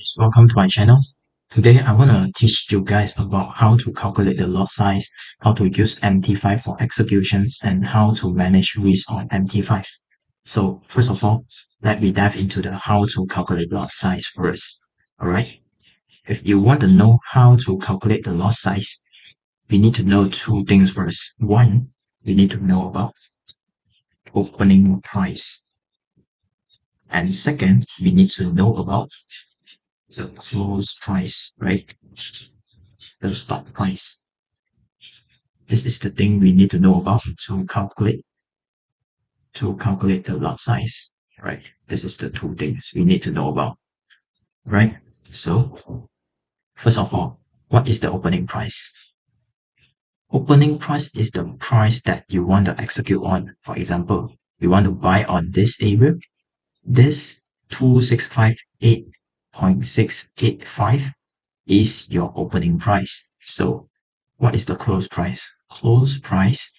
guys, welcome to my channel. Today I want to teach you guys about how to calculate the lot size, how to use MT5 for executions, and how to manage risk on MT5. So first of all, let me dive into the how to calculate lot size first. Alright, if you want to know how to calculate the lot size, we need to know two things first. One, we need to know about opening price. And second, we need to know about the close price, right? The stop price. This is the thing we need to know about to calculate the lot size, right? This is the two things we need to know about, right? So first of all, what is the opening price? Opening price is the price that you want to execute on. For example, you want to buy on this area, this 2658.685 is your opening price. So what is the close price? Close price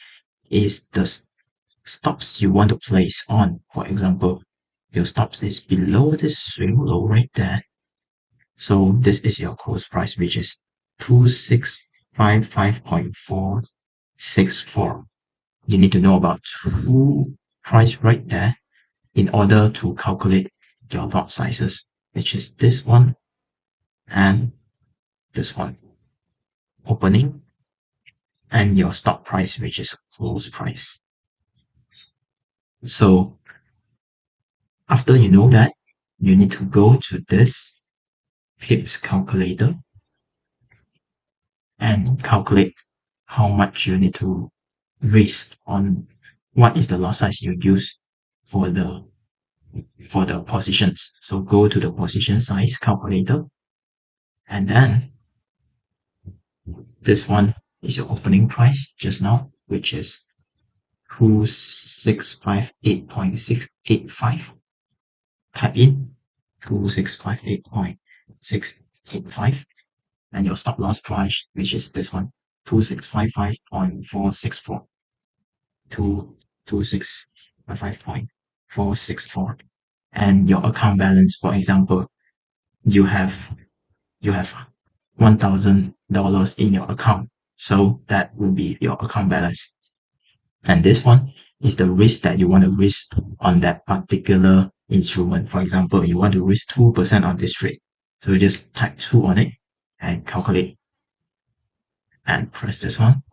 is the stops you want to place on. For example, your stops is below this swing low right there. So this is your close price, which is 2655.464. You need to know about two price right there in order to calculate your lot sizes, which is this one and this one. Opening and your stop price, which is close price. So after you know that, you need to go to this pips calculator and calculate how much you need to risk on what is the lot size you use for the positions. So go to the position size calculator, and then this one is your opening price just now, which is 2658.685. Type in 2658.685 and your stop loss price, which is this one, 2655.464. 2655.464. And your account balance, for example, you have $1,000 in your account. So that will be your account balance. And this one is the risk that you want to risk on that particular instrument. For example, you want to risk 2% on this trade. So you just type 2 on it and calculate and press this one.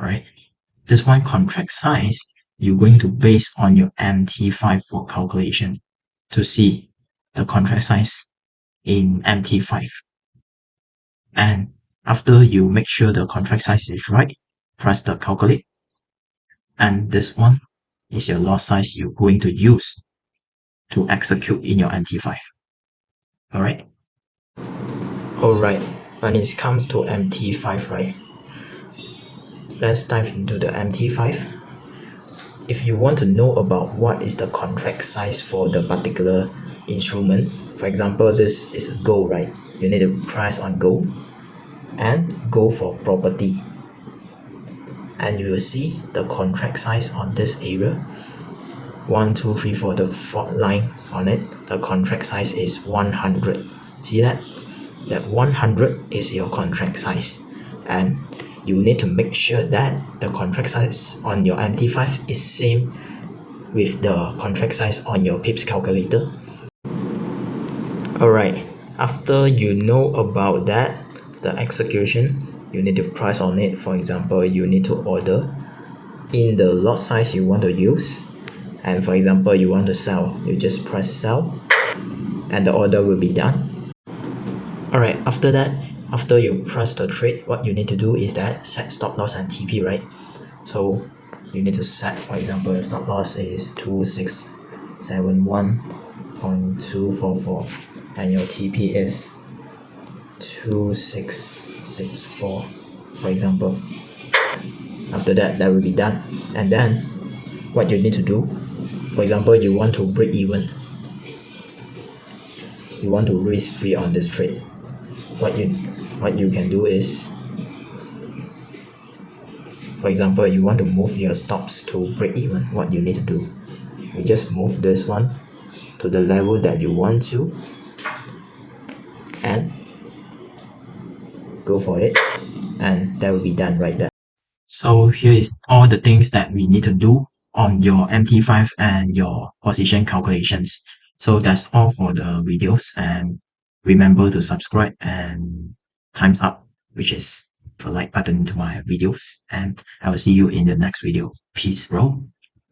Alright. This one contract size, you're going to base on your MT5 for calculation to see the contract size in MT5. And after you make sure the contract size is right, press the calculate. And this one is your lot size you're going to use to execute in your MT5. Alright? Alright, when it comes to MT5, right? Let's dive into the MT5. If you want to know about what is the contract size for the particular instrument, for example, this is gold, right? You need to price on gold and go for property. And you will see the contract size on this area. 1, 2, 3, 4, the fourth line on it, the contract size is 100. See that? That 100 is your contract size. And you need to make sure that the contract size on your MT5 is same with the contract size on your pips calculator. Alright, after you know about that, the execution, you need to price on it. For example, you need to order in the lot size you want to use. And for example, you want to sell, you just press sell and the order will be done. Alright, after that, after you press the trade, what you need to do is that set stop loss and TP, right? So you need to set, for example, your stop loss is 2671.244 and your TP is 2664, for example. After that, that will be done. And then what you need to do, for example, you want to break even, you want to risk free on this trade. What you can do is, for example, you want to move your stops to break even. What you need to do, you just move this one to the level that you want to, and go for it, and that will be done right there. So here is all the things that we need to do on your MT5 and your position calculations. So that's all for the videos, and remember to subscribe and times up, which is the like button to my videos, and I will see you in the next video. Peace, bro.